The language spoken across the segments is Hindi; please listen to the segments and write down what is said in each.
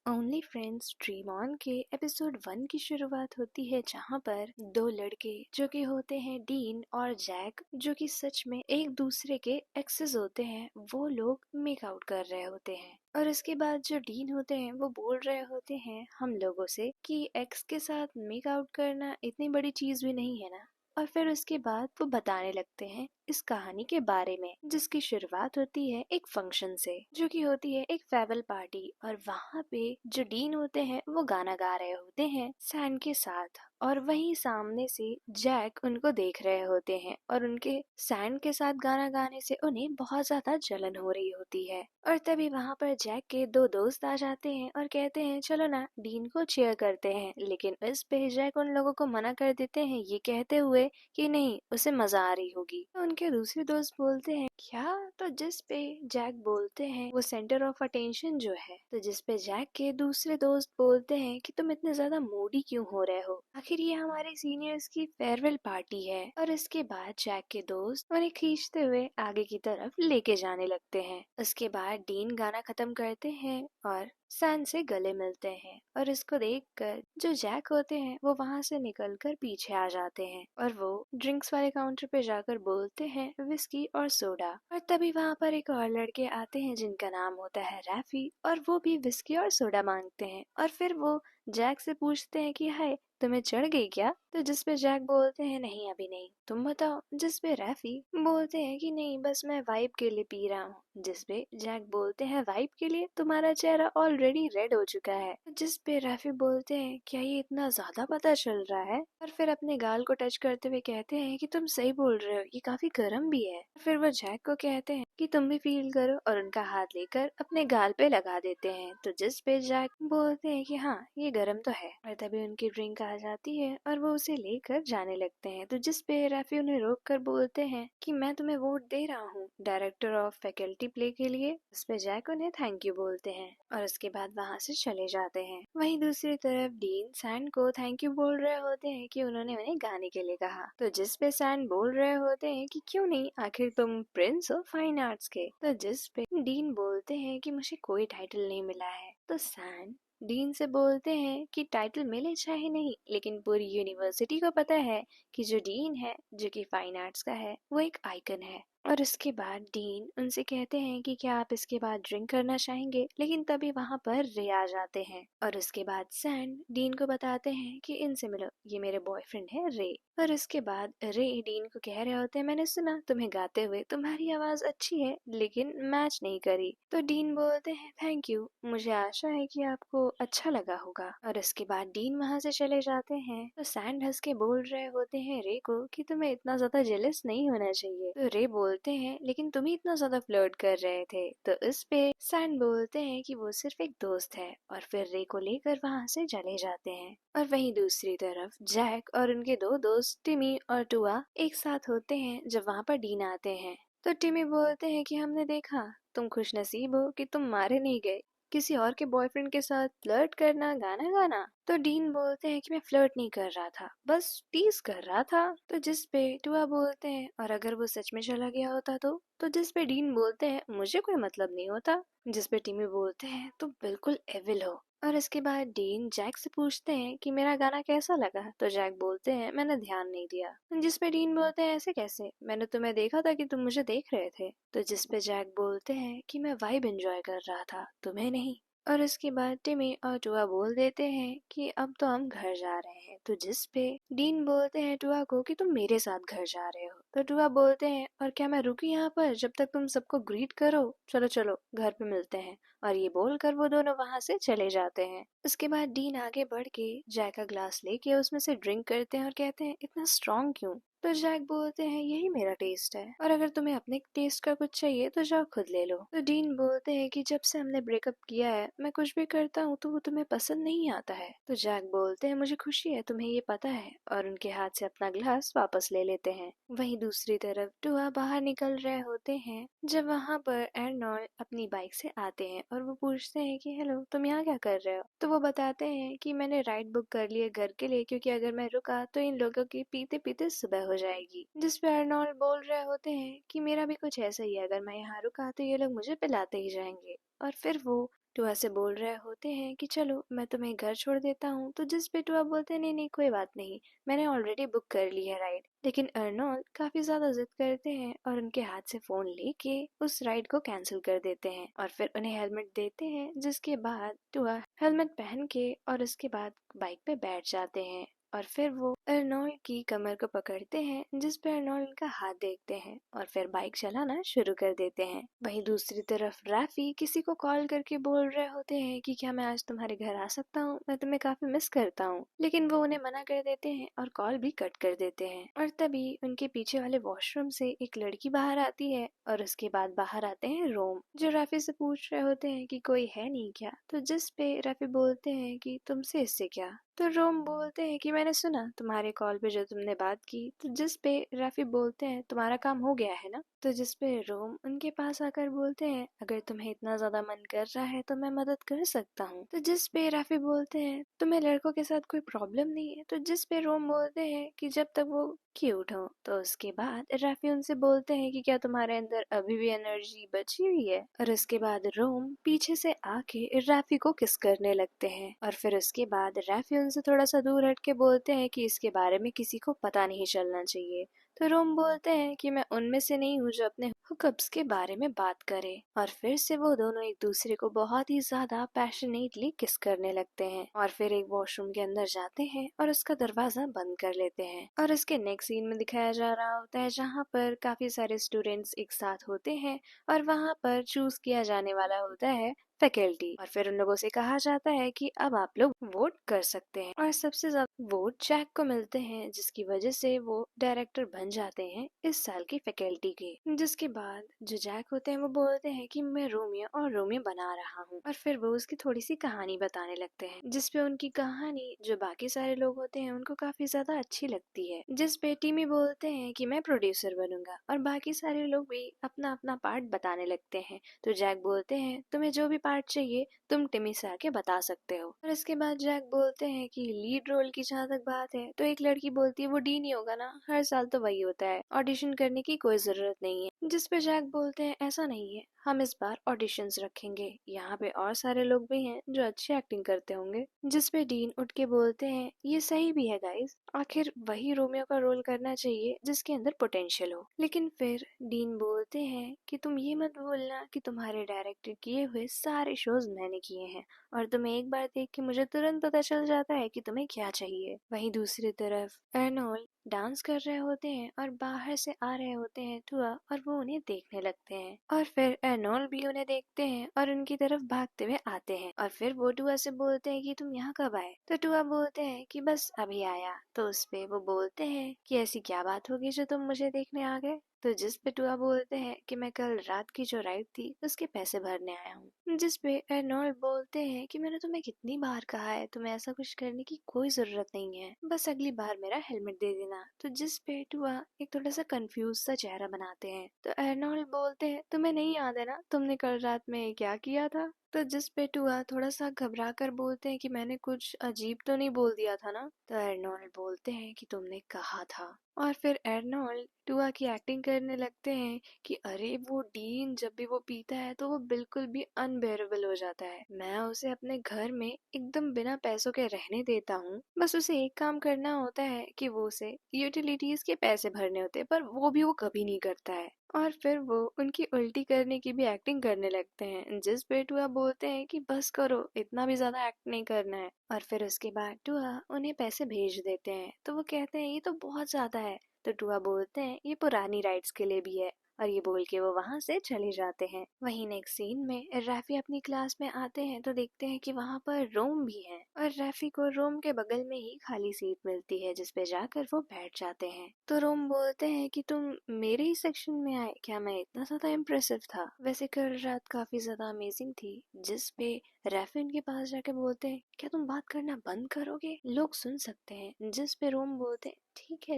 ओनली फ्रेंड्स ड्रीम ऑन के एपिसोड 1 की शुरुआत होती है, जहाँ पर दो लड़के जो कि होते हैं डीन और जैक, जो कि सच में एक दूसरे के एक्सेस होते हैं, वो लोग मेक आउट कर रहे होते हैं। और इसके बाद जो डीन होते हैं वो बोल रहे होते हैं हम लोगों से कि एक्स के साथ मेक आउट करना इतनी बड़ी चीज भी नहीं है ना। और फिर उसके बाद वो बताने लगते हैं इस कहानी के बारे में, जिसकी शुरुआत होती है एक फंक्शन से, जो कि होती है एक फेयरवेल पार्टी। और वहाँ पे जो डीन होते हैं वो गाना गा रहे होते हैं सैन के साथ, और वहीं सामने से जैक उनको देख रहे होते हैं, और उनके सैन के साथ गाना गाने से उन्हें बहुत ज्यादा जलन हो रही होती है। और तभी वहाँ पर जैक के दो दोस्त आ जाते हैं और कहते हैं चलो ना डीन को चीयर करते हैं, लेकिन इस पे जैक उन लोगों को मना कर देते हैं, ये कहते हुए कि नहीं, उसे मजा आ रही होगी। तो उनके दूसरे दोस्त बोलते हैं क्या? तो जिस पे जैक बोलते हैं वो सेंटर ऑफ अटेंशन जो है। तो जिस पे जैक के दूसरे दोस्त बोलते हैं कि तुम इतने ज्यादा मूडी क्यों हो रहे हो, आखिर ये हमारे सीनियर्स की फेयरवेल पार्टी है। और इसके बाद जैक के दोस्त उन्हें खींचते हुए आगे की तरफ लेके जाने लगते हैं। उसके बाद डीन गाना खत्म करते हैं और सैन से गले मिलते हैं, और इसको देखकर जो जैक होते हैं वो वहाँ से निकलकर पीछे आ जाते हैं, और वो ड्रिंक्स वाले काउंटर पे जाकर बोलते हैं विस्की और सोडा। और तभी वहाँ पर एक और लड़के आते हैं जिनका नाम होता है रैफी, और वो भी विस्की और सोडा मांगते हैं। और फिर वो जैक से पूछते हैं कि हाय, तुम्हें चढ़ गई क्या? तो जिस पे जैक बोलते हैं नहीं अभी नहीं, तुम बताओ। जिस पे रैफी बोलते हैं कि नहीं, बस मैं वाइब के लिए पी रहा हूँ। जिस पे जैक बोलते हैं वाइब के लिए? तुम्हारा चेहरा ऑलरेडी रेड हो चुका है। जिस पे रैफी बोलते हैं क्या ये इतना ज्यादा पता चल रहा है? और फिर अपने गाल को टच करते हुए कहते हैं कि तुम सही बोल रहे हो, ये काफी गर्म भी है। फिर वो जैक को कहते हैं कि तुम भी फील करो, और उनका हाथ लेकर अपने गाल पे लगा देते हैं। तो जिस पे जैक बोलते हैं कि हाँ ये गर्म तो है। और तभी उनकी ड्रिंक आ जाती है और वो उसे लेकर जाने लगते हैं। तो जिस पे रैफी उन्हें रोक कर बोलते हैं कि मैं तुम्हें वोट दे रहा हूँ डायरेक्टर ऑफ फैकल्टी प्ले के लिए। उस पे जैक उन्हें थैंक यू बोलते हैं और उसके बाद वहाँ से चले जाते हैं। वहीं दूसरी तरफ डीन सैन को थैंक यू बोल रहे होते हैं कि उन्होंने उन्हें गाने के लिए कहा। तो जिस पे सैन बोल रहे होते हैं कि क्यों नहीं, आखिर तुम प्रिंस हो फाइन आर्ट्स के। तो जिस पे डीन बोलते हैं कि मुझे कोई टाइटल नहीं मिला है। तो सैन डीन से बोलते हैं कि टाइटल मिले चाहे नहीं, लेकिन पूरी यूनिवर्सिटी को पता है कि जो डीन है, जो कि फाइन आर्ट्स का है, वो एक आइकन है। और उसके बाद डीन उनसे कहते हैं कि क्या आप इसके बाद ड्रिंक करना चाहेंगे, लेकिन तभी वहाँ पर रे आ जाते हैं। और उसके बाद सैन डीन को बताते हैं कि इनसे मिलो, ये मेरे बॉयफ्रेंड है रे। और उसके बाद रे डीन को कह रहे होते हैं मैंने सुना तुम्हें गाते हुए, तुम्हारी आवाज अच्छी है लेकिन मैच नहीं करी। तो डीन बोलते हैं थैंक यू, मुझे आशा है कि आपको अच्छा लगा होगा। और उसके बाद डीन वहाँ से चले जाते हैं। तो सैन हंस के बोल रहे होते हैं रे को कि तुम्हें इतना ज्यादा जेलस नहीं होना चाहिए। तो रे बोलते हैं लेकिन तुम ही इतना ज्यादा फ्लर्ट कर रहे थे। तो इस पे सैन बोलते हैं कि वो सिर्फ एक दोस्त है, और फिर रे को लेकर वहाँ से चले जाते हैं। और वहीं दूसरी तरफ जैक और उनके दो दोस्त टिमी और टुआ एक साथ होते हैं जब वहाँ पर डीन आते हैं। तो टिमी बोलते हैं कि हमने देखा तुम खुशनसीब हो कि तुम मारे नहीं गए, किसी और के बॉयफ्रेंड के साथ फ्लर्ट करना, गाना गाना। तो डीन बोलते हैं कि मैं फ्लर्ट नहीं कर रहा था, बस टीज कर रहा था। तो जिस पे टुआ बोलते हैं और अगर वो सच में चला गया होता तो जिस पे डीन बोलते हैं मुझे कोई मतलब नहीं होता। जिस पे टिमी बोलते हैं तुम बिल्कुल एविल हो। और इसके बाद डीन जैक से पूछते हैं कि मेरा गाना कैसा लगा। तो जैक बोलते हैं मैंने ध्यान नहीं दिया। जिस पे डीन बोलते हैं ऐसे कैसे, मैंने तुम्हें देखा था कि तुम मुझे देख रहे थे। तो जिस पे जैक बोलते हैं कि मैं वाइब एंजॉय कर रहा था, तुम्हें नहीं। और इसके बाद टिमी और टुआ बोल देते हैं कि अब तो हम घर जा रहे हैं। तो जिस पे डीन बोलते हैं टुआ को कि तुम मेरे साथ घर जा रहे हो। तो टुआ बोलते हैं और क्या मैं रुकी यहाँ पर जब तक तुम सबको ग्रीट करो, चलो चलो घर पे मिलते हैं। और ये बोलकर वो दोनों वहां से चले जाते हैं। उसके बाद डीन आगे बढ़ के जैक का ग्लास लेके उसमें से ड्रिंक करते हैं और कहते हैं इतना स्ट्रॉन्ग क्यों? तो जैक बोलते हैं यही मेरा टेस्ट है, और अगर तुम्हें अपने टेस्ट का कुछ चाहिए तो जाओ खुद ले लो। तो डीन बोलते हैं कि जब से हमने ब्रेकअप किया है मैं कुछ भी करता हूँ तो वो तुम्हें पसंद नहीं आता है। तो जैक बोलते हैं मुझे खुशी है तुम्हें ये पता है, और उनके हाथ से अपना ग्लास वापस ले लेते हैं। वहीं दूसरी तरफ टुआ बाहर निकल रहे होते हैं जब वहाँ पर एर्नोल्ड अपनी बाइक से आते हैं, और वो पूछते हैं कि हेलो तुम यहाँ क्या कर रहे हो? तो वो बताते हैं कि मैंने राइड बुक कर ली है घर के लिए, क्योंकि अगर मैं रुका तो इन लोगों की पीते पीते सुबह हो जाएगी। जिस पे अर्नोल्ड बोल रहे होते हैं कि मेरा भी कुछ ऐसा ही है, अगर मैं यहाँ रुका तो ये लोग मुझे पिलाते ही जाएंगे। और फिर वो टुआ से बोल रहे होते हैं कि चलो मैं तुम्हें घर छोड़ देता हूँ। तो जिस पे टुआ बोलते हैं नहीं नहीं कोई बात नहीं, मैंने ऑलरेडी बुक कर ली है राइड। लेकिन अर्नोल्ड काफी ज्यादा जिद करते हैं और उनके हाथ से फोन लेके उस राइड को कैंसिल कर देते हैं और फिर उन्हें हेलमेट देते हैं, जिसके बाद टुआ हेलमेट पहन के और उसके बाद बाइक पे बैठ जाते हैं और फिर वो अर्नोल्ड की कमर को पकड़ते हैं, जिस पे अर्नोल्ड का हाथ देखते हैं और फिर बाइक चलाना शुरू कर देते हैं। वहीं दूसरी तरफ रैफी किसी को कॉल करके बोल रहे होते हैं कि क्या मैं आज तुम्हारे घर आ सकता हूँ, मैं तुम्हें काफी मिस करता हूँ। लेकिन वो उन्हें मना कर देते हैं और कॉल भी कट कर देते हैं। और तभी उनके पीछे वाले वॉशरूम से एक लड़की बाहर आती है और उसके बाद बाहर आते हैं रोम, जो रैफी से पूछ रहे होते हैं कि कोई है नहीं क्या। तो जिस पे रैफी बोलते हैं कि तुमसे इससे क्या। तो रोम बोलते हैं कि मैंने सुना तुम्हारे कॉल पे जो तुमने बात की। तो जिस पे रैफी बोलते हैं तुम्हारा काम हो गया है ना। तो जिस पे रोम उनके पास आकर बोलते हैं अगर तुम्हें इतना ज्यादा मन कर रहा है तो मैं मदद कर सकता हूँ। तो जिस पे रैफी बोलते हैं तुम्हें लड़कों के साथ कोई प्रॉब्लम नहीं है। तो जिस पे रोम बोलते हैं कि जब तक वो क्यूट हो। तो उसके बाद रैफी उनसे बोलते हैं कि क्या तुम्हारे अंदर अभी भी एनर्जी बची हुई है। और उसके बाद रोम पीछे से आके रैफी को किस करने लगते हैं और फिर उसके बाद रैफी उनसे थोड़ा सा दूर हट के बोलते हैं कि इसके बारे में किसी को पता नहीं चलना चाहिए। तो रोम बोलते हैं कि मैं उनमें से नहीं हूँ जो अपने हुकअप्स के बारे में बात करे। और फिर से वो दोनों एक दूसरे को बहुत ही ज्यादा पैशनेटली किस करने लगते हैं और फिर एक वॉशरूम के अंदर जाते हैं और उसका दरवाजा बंद कर लेते हैं। और उसके नेक्स्ट सीन में दिखाया जा रहा होता है जहाँ पर काफी सारे स्टूडेंट्स एक साथ होते हैं और वहाँ पर चूज किया जाने वाला होता है फैकल्टी। और फिर उन लोगों से कहा जाता है कि अब आप लोग वोट कर सकते हैं और सबसे ज्यादा वोट जैक को मिलते हैं, जिसकी वजह से वो डायरेक्टर बन जाते हैं इस साल की फैकल्टी के। जिसके बाद जो जैक होते हैं वो बोलते हैं कि मैं रोमियो और रोमियो बना रहा हूँ और फिर वो उसकी थोड़ी सी कहानी बताने लगते हैं, जिसपे उनकी कहानी जो बाकी सारे लोग होते हैं उनको काफी ज्यादा अच्छी लगती है। जिसपे टीमी बोलते हैं कि मैं प्रोड्यूसर बनूंगा और बाकी सारे लोग भी अपना अपना पार्ट बताने लगते हैं। तो जैक बोलते हैं तुम्हें जो भी पार्ट चाहिए तुम टिमी से आके बता सकते हो। और इसके बाद जैक बोलते हैं कि लीड रोल की जहाँ तक बात है तो एक लड़की बोलती है वो डीन ही होगा ना, हर साल तो वही होता है, ऑडिशन करने की कोई जरूरत नहीं है। जिस पे जैक बोलते हैं ऐसा नहीं है, हम इस बार ऑडिशंस रखेंगे, यहाँ पे और सारे लोग भी हैं जो अच्छी एक्टिंग करते होंगे। जिस पे डीन उठ के बोलते हैं ये सही भी है गाइस, आखिर वही रोमियो का रोल करना चाहिए जिसके अंदर पोटेंशियल हो। लेकिन फिर डीन बोलते हैं कि तुम ये मत बोलना कि तुम्हारे डायरेक्टर किए हुए सारे शोज मैंने किए हैं और तुम्हें एक बार देख के मुझे तुरंत पता चल जाता है कि तुम्हें क्या चाहिए। वहीं दूसरी तरफ अर्नोल्ड डांस कर रहे होते हैं और बाहर से आ रहे होते हैं टुआ और वो उन्हें देखने लगते हैं और फिर अर्नोल्ड भी उन्हें देखते हैं और उनकी तरफ भागते हुए आते हैं और फिर वो टुआ से बोलते हैं कि तुम यहाँ कब आए। तो टुआ बोलते हैं कि बस अभी आया। तो उस पे वो बोलते हैं कि ऐसी क्या बात होगी जो तुम मुझे देखने आ गए। तो जिस पे टुआ बोलते हैं कि मैं कल रात की जो राइड थी उसके पैसे भरने आया हूँ। जिस पे अर्नोल्ड बोलते हैं कि मैंने तुम्हें कितनी बार कहा है तुम्हें ऐसा कुछ करने की कोई जरूरत नहीं है, बस अगली बार मेरा हेलमेट दे देना। तो जिस पे टुआ एक थोड़ा सा कंफ्यूज सा चेहरा बनाते हैं। तो अर्नोल्ड बोलते हैं तुम्हें नहीं याद है ना तुमने कल रात में क्या किया था। तो जिस पे टुआ थोड़ा सा घबरा कर बोलते हैं कि मैंने कुछ अजीब तो नहीं बोल दिया था ना। तो अर्नोल्ड बोलते हैं कि तुमने कहा था। और फिर अर्नोल्ड टुआ की एक्टिंग करने लगते हैं कि अरे वो डीन जब भी वो पीता है तो वो बिल्कुल भी अनबेरेबल हो जाता है, मैं उसे अपने घर में एकदम बिना पैसों के रहने देता हूँ, बस उसे एक काम करना होता है कि वो उसे यूटिलिटीज के पैसे भरने होते हैं पर वो भी वो कभी नहीं करता है। और फिर वो उनकी उल्टी करने की भी एक्टिंग करने लगते हैं, जिस पे टुआ बोलते हैं कि बस करो इतना भी ज्यादा एक्ट नहीं करना है। और फिर उसके बाद टुआ उन्हें पैसे भेज देते हैं। तो वो कहते हैं ये तो बहुत ज्यादा है। तो टुआ बोलते हैं ये पुरानी राइड्स के लिए भी है और ये बोल के वो वहाँ से चले जाते हैं। वहीं नेक्स्ट सीन में रैफी अपनी क्लास में आते हैं तो देखते हैं कि वहाँ पर रोम भी है और रैफी को रोम के बगल में ही खाली सीट मिलती है, जिसपे जाकर वो बैठ जाते हैं। तो रोम बोलते हैं कि तुम मेरे ही सेक्शन में आए, क्या मैं इतना ज्यादा इम्प्रेसिव था। वैसे कल रात काफी ज्यादा अमेजिंग थी। जिस पे रैफी उनके पास जाके बोलते हैं क्या तुम बात करना बंद करोगे, लोग सुन सकते हैं। जिस पे रोम बोलते हैं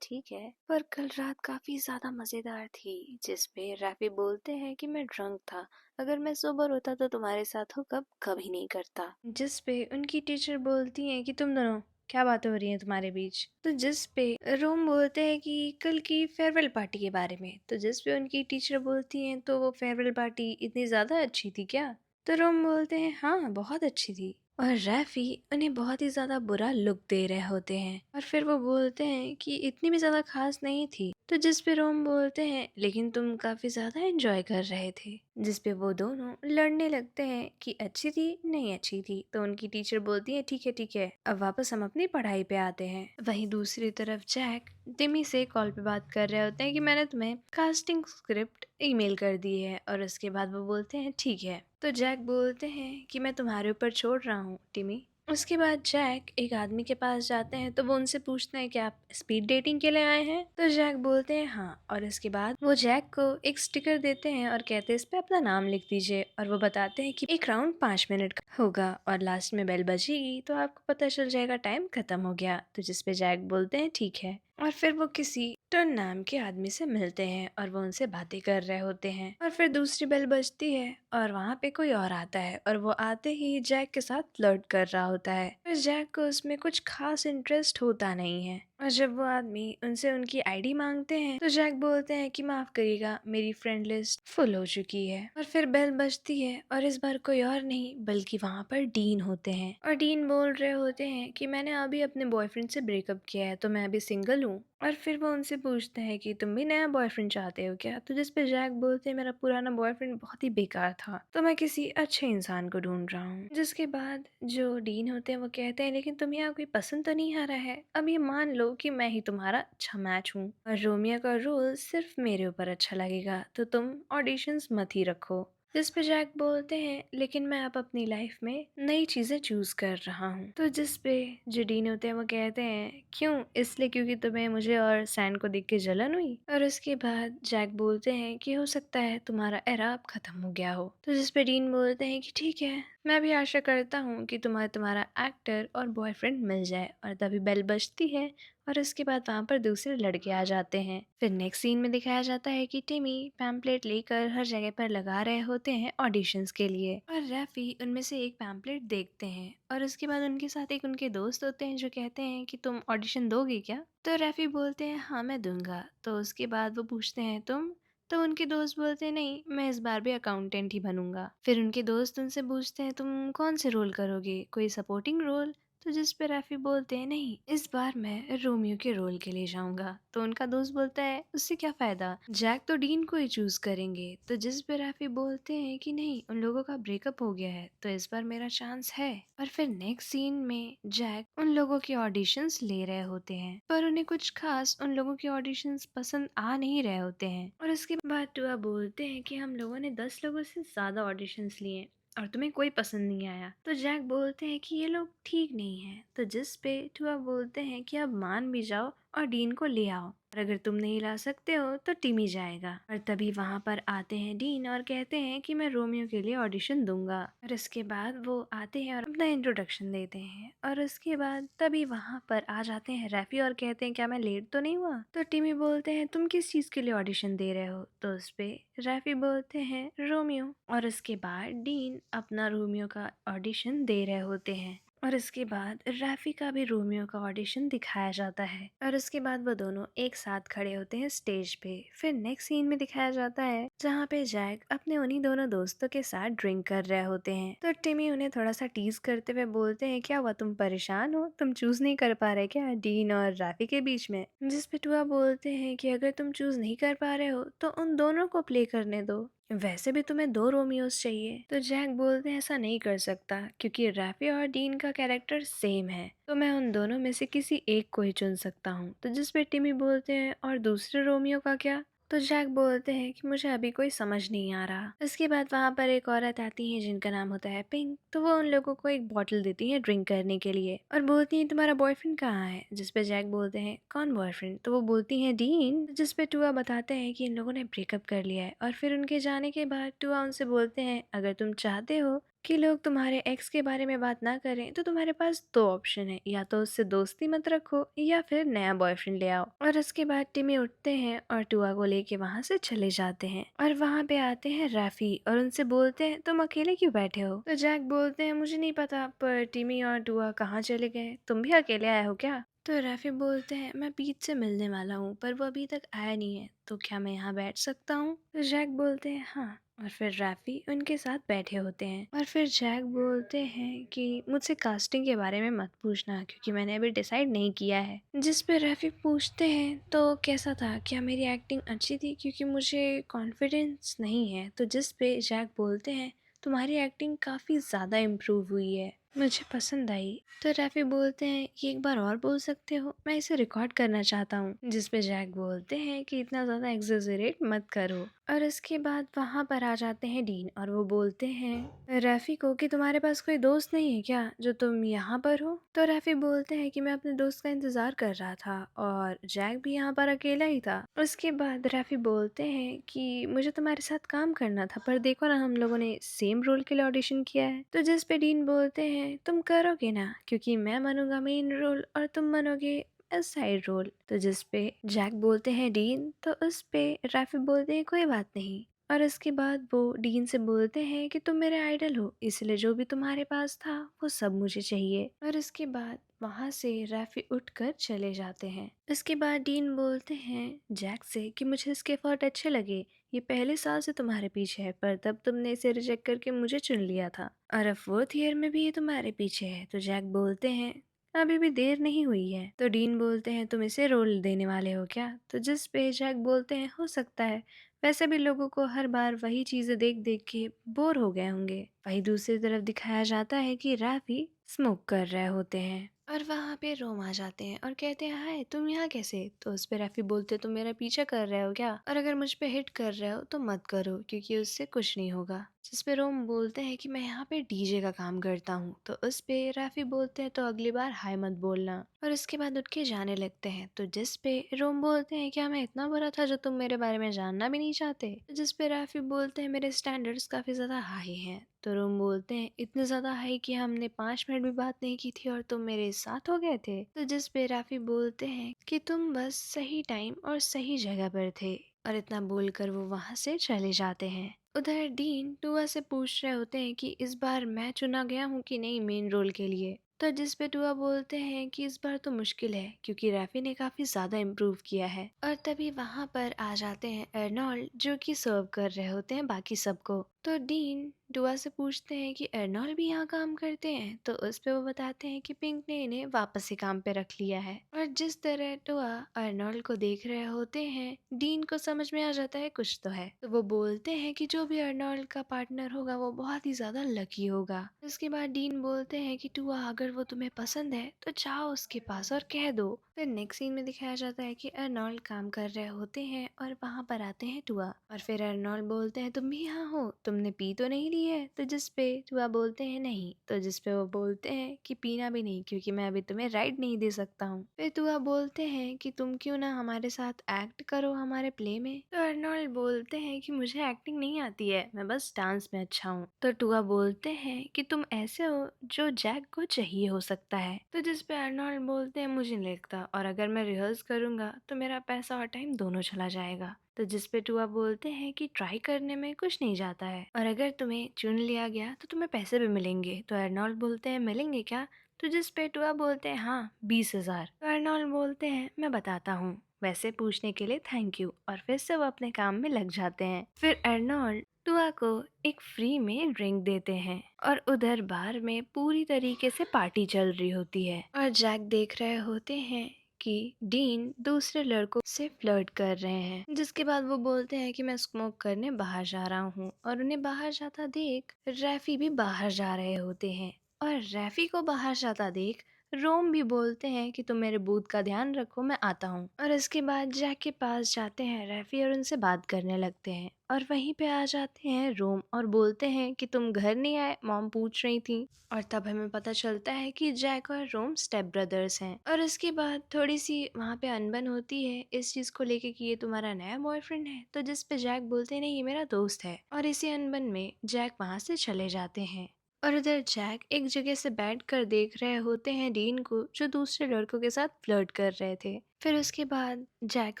ठीक है पर कल रात काफी ज्यादा मजेदार थी। जिस पे रैफी बोलते हैं कि मैं ड्रंक था, अगर मैं सोबर होता तो तुम्हारे साथ हो कभी नहीं करता। जिस पे उनकी टीचर बोलती हैं कि तुम दोनों क्या बातें हो रही हैं तुम्हारे बीच। तो जिस पे रोम बोलते हैं कि कल की फेयरवेल पार्टी के बारे में। तो जिस पे उनकी टीचर बोलती हैं तो वो फेयरवेल पार्टी इतनी ज्यादा अच्छी थी क्या। तो रोम बोलते हैं हाँ बहुत अच्छी थी। और रैफी उन्हें बहुत ही ज्यादा बुरा लुक दे रहे होते हैं और फिर वो बोलते हैं कि इतनी भी ज्यादा खास नहीं थी। तो जिस पे रोम बोलते हैं लेकिन तुम काफी ज्यादा एंजॉय कर रहे थे। जिस पे वो दोनों लड़ने लगते हैं कि अच्छी थी नहीं अच्छी थी। तो उनकी टीचर बोलती है ठीक है अब वापस हम अपनी पढ़ाई पे आते हैं। वहीं दूसरी तरफ जैक टिमी से कॉल पे बात कर रहे होते हैं कि मैंने तुम्हें कास्टिंग स्क्रिप्ट ईमेल कर दी है और उसके बाद वो बोलते हैं ठीक है। तो जैक बोलते हैं कि मैं तुम्हारे ऊपर छोड़ रहा हूँ टिमी। उसके बाद जैक एक आदमी के पास जाते हैं तो वो उनसे पूछते हैं कि आप स्पीड डेटिंग के लिए आए हैं। तो जैक बोलते हैं हाँ और इसके बाद वो जैक को एक स्टिकर देते हैं और कहते हैं इस पे अपना नाम लिख दीजिए और वो बताते हैं कि एक राउंड 5 मिनट का होगा और लास्ट में बेल बजेगी तो आपको पता चल जाएगा टाइम खत्म हो गया। तो जिसपे जैक बोलते हैं ठीक है और फिर वो किसी टन नाम के आदमी से मिलते हैं और वो उनसे बातें कर रहे होते हैं और फिर दूसरी बेल बजती है और वहाँ पे कोई और आता है और वो आते ही जैक के साथ फ्लर्ट कर रहा होता है। फिर जैक को उसमें कुछ खास इंटरेस्ट होता नहीं है और जब वो आदमी उनसे उनकी आईडी मांगते हैं तो जैक बोलते हैं कि माफ करिएगा मेरी फ्रेंड लिस्ट फुल हो चुकी है। और फिर बेल बजती है और इस बार कोई और नहीं बल्कि वहाँ पर डीन होते हैं और डीन बोल रहे होते हैं कि मैंने अभी अपने बॉयफ्रेंड से ब्रेकअप किया है तो मैं अभी सिंगल हूँ। और फिर वो उनसे पूछते हैं कि तुम भी नया बॉयफ्रेंड चाहते हो क्या। तो जिसपे जैक बोलते हैं मेरा पुराना बॉयफ्रेंड बहुत ही बेकार था तो मैं किसी अच्छे इंसान को ढूंढ रहा हूँ। जिसके बाद जो डीन होते हैं वो कहते हैं लेकिन तुम्हें यहाँ कोई पसंद तो नहीं आ रहा है। अब ये मान लो कि मैं ही तुम्हारा अच्छा मैच हूँ और रोमियो का रोल सिर्फ मेरे ऊपर अच्छा लगेगा तो तुम ऑडिशंस मत ही रखो। जिस पे जैक बोलते हैं लेकिन मैं अब अपनी लाइफ में नई चीजें चूज कर रहा हूँ। तो जिस पे जो डीन होते हैं वो कहते हैं क्यों, इसलिए क्योंकि तुम्हें मुझे और सैन को देख के जलन हुई। और उसके बाद जैक बोलते हैं कि हो सकता है तुम्हारा एरा अब खत्म हो गया हो। तो जिस पे डीन बोलते हैं कि ठीक है मैं भी आशा करता हूँ कि तुम्हारा एक्टर और बॉयफ्रेंड मिल जाए। और तभी बेल बजती है और उसके बाद वहाँ पर दूसरे लड़के आ जाते हैं। फिर नेक्स्ट सीन में दिखाया जाता है कि टिमी पैम्पलेट लेकर हर जगह पर लगा रहे होते हैं ऑडिशंस के लिए और रैफी उनमें से एक पैम्पलेट देखते हैं और उसके बाद उनके साथ एक उनके दोस्त होते हैं जो कहते हैं कि तुम ऑडिशन दोगे क्या। तो रैफी बोलते हैं हाँ मैं दूंगा। तो उसके बाद वो पूछते हैं तुम। तो उनके दोस्त बोलते हैं नहीं मैं इस बार भी अकाउंटेंट ही बनूंगा। फिर उनके दोस्त उनसे पूछते हैं तुम कौन से रोल करोगे, कोई सपोर्टिंग रोल। तो जिस पे रैफी बोलते हैं नहीं इस बार मैं रोमियो के रोल के लिए जाऊंगा। तो उनका दोस्त बोलता है उससे क्या फायदा, जैक तो डीन को ही चूज करेंगे। तो जिस पे रैफी बोलते हैं कि नहीं उन लोगों का ब्रेकअप हो गया है तो इस बार मेरा चांस है। और फिर नेक्स्ट सीन में जैक उन लोगों के ऑडिशंस ले रहे होते हैं पर उन्हें कुछ खास उन लोगों के ऑडिशंस पसंद आ नहीं रहे होते हैं। और उसके बाद टुआ बोलते हैं कि हम लोगों ने 10 लोगों से ज्यादा ऑडिशंस लिए और तुम्हें कोई पसंद नहीं आया। तो जैक बोलते हैं कि ये लोग ठीक नहीं है। तो जिस पे टुआ बोलते हैं कि अब मान भी जाओ और डीन को ले आओ और अगर तुम नहीं ला सकते हो तो टिमी जाएगा। और तभी वहाँ पर आते हैं डीन और कहते हैं कि मैं रोमियो के लिए ऑडिशन दूंगा। और इसके बाद वो आते हैं और अपना इंट्रोडक्शन देते हैं और उसके बाद तभी वहाँ पर आ जाते हैं रैफी और कहते हैं क्या मैं लेट तो नहीं हुआ। तो टिमी बोलते हैं तुम किस चीज के लिए ऑडिशन दे रहे हो। तो उस पे रैफी बोलते हैं रोमियो। और उसके बाद डीन अपना रोमियो का ऑडिशन दे रहे होते हैं और इसके बाद रैफी का भी रोमियो का ऑडिशन दिखाया जाता है और उसके बाद वो दोनों एक साथ खड़े होते हैं स्टेज पे। फिर नेक्स्ट सीन में दिखाया जाता है जहाँ पे जैक अपने उन्हीं दोनों दोस्तों के साथ ड्रिंक कर रहे होते हैं। तो टिमी उन्हें थोड़ा सा टीज करते हुए बोलते हैं क्या हुआ तुम परेशान हो, तुम चूज नहीं कर पा रहे क्या डीन और रैफी के बीच में। जिस पे टुआ बोलते हैं कि अगर तुम चूज नहीं कर पा रहे हो तो उन दोनों को प्ले करने दो, वैसे भी तुम्हें 2 रोमियोस चाहिए। तो जैक बोलते हैं ऐसा नहीं कर सकता क्योंकि रैफी और डीन का कैरेक्टर सेम है तो मैं उन दोनों में से किसी एक को ही चुन सकता हूँ। तो जिस पे टिमी बोलते हैं और दूसरे रोमियो का क्या। तो जैक बोलते हैं कि मुझे अभी कोई समझ नहीं आ रहा। इसके बाद वहाँ पर एक औरत आती है जिनका नाम होता है पिंक। तो वो उन लोगों को एक बॉटल देती है ड्रिंक करने के लिए और बोलती है तुम्हारा बॉयफ्रेंड कहाँ है। जिस पे जैक बोलते हैं कौन बॉयफ्रेंड। तो वो बोलती है डीन। जिस पे टुआ बताते हैं कि इन लोगों ने ब्रेकअप कर लिया है और फिर उनके जाने के बाद टुआ उनसे बोलते हैं अगर तुम चाहते हो कि लोग तुम्हारे एक्स के बारे में बात ना करें तो तुम्हारे पास 2 ऑप्शन है, या तो उससे दोस्ती मत रखो या फिर नया बॉयफ्रेंड ले आओ। और उसके बाद टिमी उठते हैं और टुआ को लेके वहाँ से चले जाते हैं और वहाँ पे आते हैं रैफी और उनसे बोलते हैं तुम अकेले क्यों बैठे हो। तो जैक बोलते हैं मुझे नहीं पता पर टिमी और टुआ कहाँ चले गए, तुम भी अकेले आए हो क्या। तो रैफी बोलते हैं मैं पीट से मिलने वाला हूँ पर वो अभी तक आया नहीं है तो क्या मैं यहाँ बैठ सकता हूँ। तो जैक बोलते हैं हाँ और फिर रैफी उनके साथ बैठे होते हैं और फिर जैक बोलते हैं कि मुझसे कास्टिंग के बारे में मत पूछना क्योंकि मैंने अभी डिसाइड नहीं किया है। जिस पे रैफी पूछते हैं तो कैसा था, क्या मेरी एक्टिंग अच्छी थी, क्योंकि मुझे कॉन्फिडेंस नहीं है। तो जिस पे जैक बोलते हैं तुम्हारी एक्टिंग काफ़ी ज़्यादा इम्प्रूव हुई है, मुझे पसंद आई। तो रैफी बोलते हैं कि एक बार और बोल सकते हो, मैं इसे रिकॉर्ड करना चाहता हूँ। जिस पे जैक बोलते हैं कि इतना ज़्यादा एग्जेजरेट मत करो। और इसके बाद वहाँ पर आ जाते हैं डीन और वो बोलते हैं रैफी को कि तुम्हारे पास कोई दोस्त नहीं है क्या जो तुम यहाँ पर हो। तो रैफी बोलते हैं कि मैं अपने दोस्त का इंतज़ार कर रहा था और जैक भी यहाँ पर अकेला ही था। उसके बाद रैफी बोलते हैं कि मुझे तुम्हारे साथ काम करना था, पर देखो ना हम लोगों ने सेम रोल के लिए ऑडिशन किया है। तो जिस पे डीन बोलते हैं तुम करोगे ना, क्योंकि मैं मनूंगा मेन रोल और तुम मनोगे साइड रोल। तो जिस पे जैक बोलते हैं डीन, तो उस पे रैफी बोलते हैं कोई बात नहीं। और इसके बाद वो डीन से बोलते हैं कि तुम मेरे आइडल हो, इसलिए जो भी तुम्हारे पास था वो सब मुझे चाहिए। और इसके बाद वहाँ से रैफी उठकर चले जाते हैं। इसके बाद डीन बोलते हैं जैक से कि मुझे इसके एफर्ट अच्छे लगे, ये पहले साल से तुम्हारे पीछे है, पर तब तुमने इसे रिजेक्ट करके मुझे चुन लिया था और अब 4th ईयर में भी ये तुम्हारे पीछे है। तो जैक बोलते हैं अभी भी देर नहीं हुई है। तो डीन बोलते हैं तुम इसे रोल देने वाले हो क्या। तो जिस पे जैक बोलते हैं हो सकता है, वैसे भी लोगों को हर बार वही चीजें देख देख के बोर हो गए होंगे। वहीं दूसरी तरफ दिखाया जाता है कि रैफी स्मोक कर रहे होते हैं और वहाँ पे रोम आ जाते हैं और कहते हैं हाय तुम यहाँ कैसे। तो उस पे रैफी बोलते तुम मेरा पीछा कर रहे हो क्या, और अगर मुझ पे हिट कर रहे हो तो मत करो क्योंकि उससे कुछ नहीं होगा। जिस पे रोम बोलते हैं कि मैं यहाँ पे डीजे का काम करता हूँ। तो उस पे रैफी बोलते हैं तो अगली बार हाय मत बोलना, और इसके बाद उठ के जाने लगते हैं। तो जिस पे रोम बोलते हैं क्या मैं इतना बुरा था जो तुम मेरे बारे में जानना भी नहीं चाहते। तो जिस पे रैफी बोलते हैं मेरे स्टैंडर्ड्स काफी ज्यादा हाई हैं। तो रोम बोलते हैं इतने ज्यादा हाई कि हमने 5 मिनट भी बात नहीं की थी और तुम मेरे साथ हो गए थे। तो जिस पे रैफी बोलते हैं कि तुम बस सही टाइम और सही जगह पर थे, और इतना बोलकर वो वहाँ से चले जाते हैं। उधर डीन टुआ से पूछ रहे होते हैं कि इस बार मैं चुना गया हूँ कि नहीं मेन रोल के लिए। तो जिस पे टुआ बोलते हैं कि इस बार तो मुश्किल है क्योंकि रैफी ने काफी ज्यादा इम्प्रूव किया है। और तभी वहाँ पर आ जाते हैं अर्नोल्ड जो कि सर्व कर रहे होते हैं बाकी सबको। तो डीन टुआ से पूछते हैं कि अर्नोल्ड भी यहाँ काम करते हैं। तो उस पे वो बताते हैं कि पिंक ने इन्हें वापस से काम पे रख लिया है। और जिस तरह टुआ अर्नोल्ड को देख रहे होते हैं डीन को समझ में आ जाता है कुछ तो है। तो वो बोलते हैं कि जो भी अर्नोल्ड का पार्टनर होगा वो बहुत ही ज्यादा लकी होगा। उसके बाद डीन बोलते हैं कि टुआ अगर वो तुम्हें पसंद है तो जाओ उसके पास और कह दो। फिर नेक्स्ट सीन में दिखाया जाता है कि अर्नोल्ड काम कर रहे होते हैं और वहाँ पर आते हैं टुआ। और फिर अर्नोल्ड बोलते हैं तुम भी यहाँ हो, तुमने पी तो नहीं ली है। तो जिस पे टुआ बोलते हैं नहीं। तो जिस पे वो बोलते हैं कि पीना भी नहीं क्योंकि मैं अभी तुम्हें राइड नहीं दे सकता हूँ। फिर टुआ बोलते हैं कि तुम क्यों ना हमारे साथ एक्ट करो हमारे प्ले में। तो अर्नोल्ड बोलते हैं कि मुझे एक्टिंग नहीं आती है, मैं बस डांस में अच्छा हूँ। तो टुआ बोलते हैं कि तुम ऐसे हो जो जैक को चाहिए हो सकता है। तो जिस पे अर्नोल्ड बोलते हैं मुझे नहीं लगता, और अगर मैं रिहर्स करूंगा तो मेरा पैसा और टाइम दोनों चला जाएगा। तो जिस पे टुआ बोलते हैं कि ट्राई करने में कुछ नहीं जाता है, और अगर तुम्हें चुन लिया गया तो तुम्हें पैसे भी मिलेंगे। तो अर्नोल्ड बोलते हैं मिलेंगे क्या। तो जिस पे टुआ बोलते हैं हाँ 20,000। तो अर्नोल्ड बोलते हैं मैं बताता हूँ, वैसे पूछने के लिए थैंक यू। और फिर से वो अपने काम में लग जाते हैं। फिर अर्नोल्ड टुआ को एक फ्री में ड्रिंक देते हैं और उधर बार में पूरी तरीके से पार्टी चल रही होती है। और जैक देख रहे होते हैं कि डीन दूसरे लड़कों से फ्लर्ट कर रहे हैं। जिसके बाद वो बोलते हैं कि मैं स्मोक करने बाहर जा रहा हूँ, और उन्हें बाहर जाता देख रैफी भी बाहर जा रहे होते हैं। और रैफी को बाहर जाता देख रोम भी बोलते हैं कि तुम मेरे बूथ का ध्यान रखो, मैं आता हूँ। और इसके बाद जैक के पास जाते हैं रैफी और उनसे बात करने लगते हैं। और वहीं पे आ जाते हैं रोम और बोलते हैं कि तुम घर नहीं आए, मॉम पूछ रही थी। और तब हमें पता चलता है कि जैक और रोम स्टेप ब्रदर्स हैं। और इसके बाद थोड़ी सी वहाँ पे अनबन होती है इस चीज को लेके कि ये तुम्हारा नया बॉयफ्रेंड है। तो जिस पे जैक बोलते हैं नहीं ये मेरा दोस्त है। और इसी अनबन में जैक वहाँ से चले जाते हैं। और उधर जैक एक जगह से बैठकर देख रहे होते हैं डीन को जो दूसरे लड़कों के साथ फ्लर्ट कर रहे थे। फिर उसके बाद जैक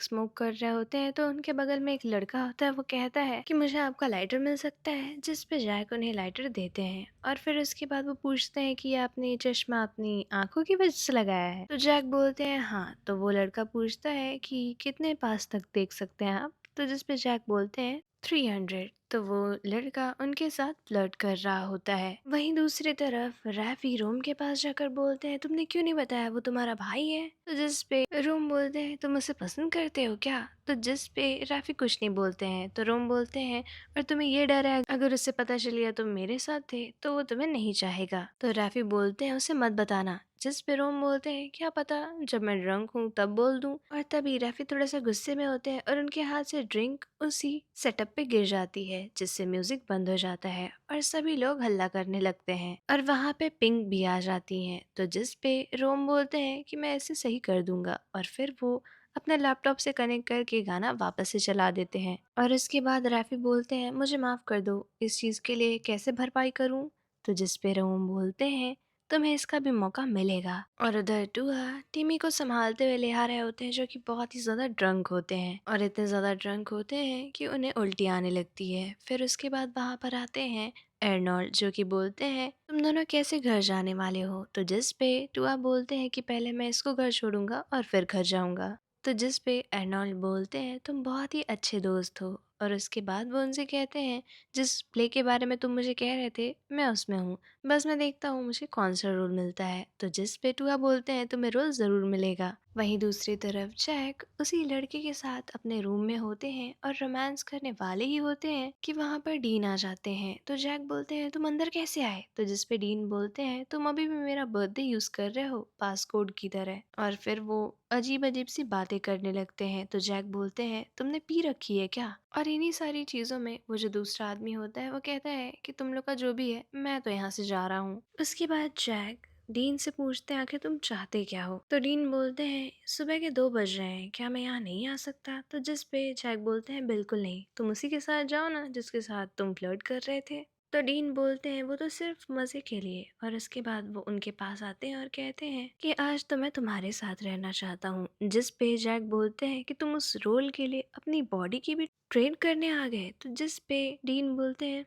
स्मोक कर रहे होते हैं तो उनके बगल में एक लड़का होता है, वो कहता है कि मुझे आपका लाइटर मिल सकता है। जिस पे जैक उन्हें लाइटर देते हैं। और फिर उसके बाद वो पूछते हैं कि आपने ये चश्मा अपनी आंखों की वजह से लगाया है। तो जैक बोलते हैं हाँ। तो वो लड़का पूछता है कि कितने पास तक देख सकते हैं आप। तो जिस पे जैक बोलते हैं 300। तो वो लड़का उनके साथ फ्लर्ट कर रहा होता है। वहीं दूसरी तरफ रैफी रोम के पास जाकर बोलते हैं, तुमने क्यों नहीं बताया वो तुम्हारा भाई है? तो जिस पे रोम बोलते हैं, तुम उसे पसंद करते हो क्या? तो जिस पे रैफी कुछ नहीं बोलते हैं। तो रोम बोलते हैं, और तुम्हें ये डर है अगर उसे पता चल गया तुम मेरे साथ थे तो वो तुम्हें नहीं चाहेगा। तो रैफी बोलते हैं, उसे मत बताना। जिस पे रोम बोलते हैं, क्या पता जब मैं ड्रंक हूँ तब बोल दूं। और तभी रैफी थोड़ा सा गुस्से में होते हैं और उनके हाथ से ड्रिंक उसी सेटअप पे गिर जाती है, जिससे म्यूजिक बंद हो जाता है और सभी लोग हल्ला करने लगते हैं और वहाँ पे पिंक भी आ जाती हैं। तो जिस पे रोम बोलते हैं कि मैं इसे सही कर दूंगा, और फिर वो अपने लैपटॉप से कनेक्ट करके गाना वापस से चला देते हैं। और इसके बाद रैफी बोलते हैं, मुझे माफ कर दो, इस चीज के लिए कैसे भरपाई करूं? तो जिस पे रोम बोलते हैं, तुम्हें इसका भी मौका मिलेगा। और उधर टूआ टिमी को संभालते हुए ले आ रहे होते हैं, जो कि बहुत ही ज्यादा ड्रंक होते हैं और इतने ज्यादा ड्रंक होते हैं कि उन्हें उल्टी आने लगती है। फिर उसके बाद वहां पर आते हैं एर्नोल्ड, जो कि बोलते हैं, तुम दोनों कैसे घर जाने वाले हो? तो जिस पे टूआ बोलते हैं कि पहले मैं इसको घर छोड़ूंगा और फिर घर जाऊंगा। तो जिस पे एर्नोल्ड बोलते हैं, तुम बहुत ही अच्छे दोस्त हो। और उसके बाद वो उनसे कहते हैं, जिस प्ले के बारे में तुम मुझे कह रहे थे मैं उसमें हूँ, बस मैं देखता हूँ मुझे कौन सा रोल मिलता है। तो जिस पे टूआ बोलते हैं, तुम्हें रोल जरूर मिलेगा। वहीं दूसरी तरफ जैक उसी लड़के के साथ अपने रूम में होते हैं और रोमांस करने वाले ही होते हैं कि वहां पर डीन आ जाते हैं। तो जैक बोलते हैं, तुम अंदर कैसे आए? तो जिस पे डीन बोलते हैं, तुम अभी भी मेरा बर्थडे यूज कर रहे हो पासकोड की तरह। और फिर वो अजीब अजीब सी बातें करने लगते हैं। तो जैक बोलते हैं, तुमने पी रखी है क्या? और इन्हीं सारी चीजों में वो जो दूसरा आदमी होता है वो कहता है कि तुम लोग का जो भी है, मैं तो यहाँ से जा रहा हूँ। उसके बाद जैक डीन से पूछते हैं, आखिर तुम चाहते क्या हो? तो डीन बोलते हैं, सुबह के 2 बज रहे हैं, क्या मैं यहाँ नहीं आ सकता? तो जिस पे जैक बोलते हैं, बिल्कुल नहीं, तुम उसी के साथ जाओ ना जिसके साथ तुम फ्लर्ट कर रहे थे। तो डीन बोलते हैं, वो तो सिर्फ मजे के लिए। और उसके बाद वो उनके पास आते हैं और कहते हैं कि आज तो मैं तुम्हारे साथ रहना चाहता हूँ। जिस पे जैक बोलते हैं कि तुम उस रोल के लिए अपनी बॉडी की भी ट्रेन करने आ गए। तो जिस पे डीन बोलते हैं,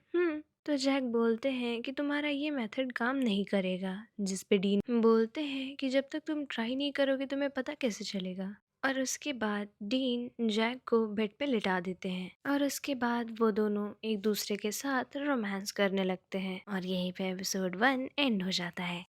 तो जैक बोलते हैं कि तुम्हारा ये मेथड काम नहीं करेगा। जिस पे डीन बोलते हैं कि जब तक तुम ट्राई नहीं करोगे तुम्हें पता कैसे चलेगा। और उसके बाद डीन जैक को बेड पे लिटा देते हैं और उसके बाद वो दोनों एक दूसरे के साथ रोमांस करने लगते हैं और यहीं पे एपिसोड 1 एंड हो जाता है।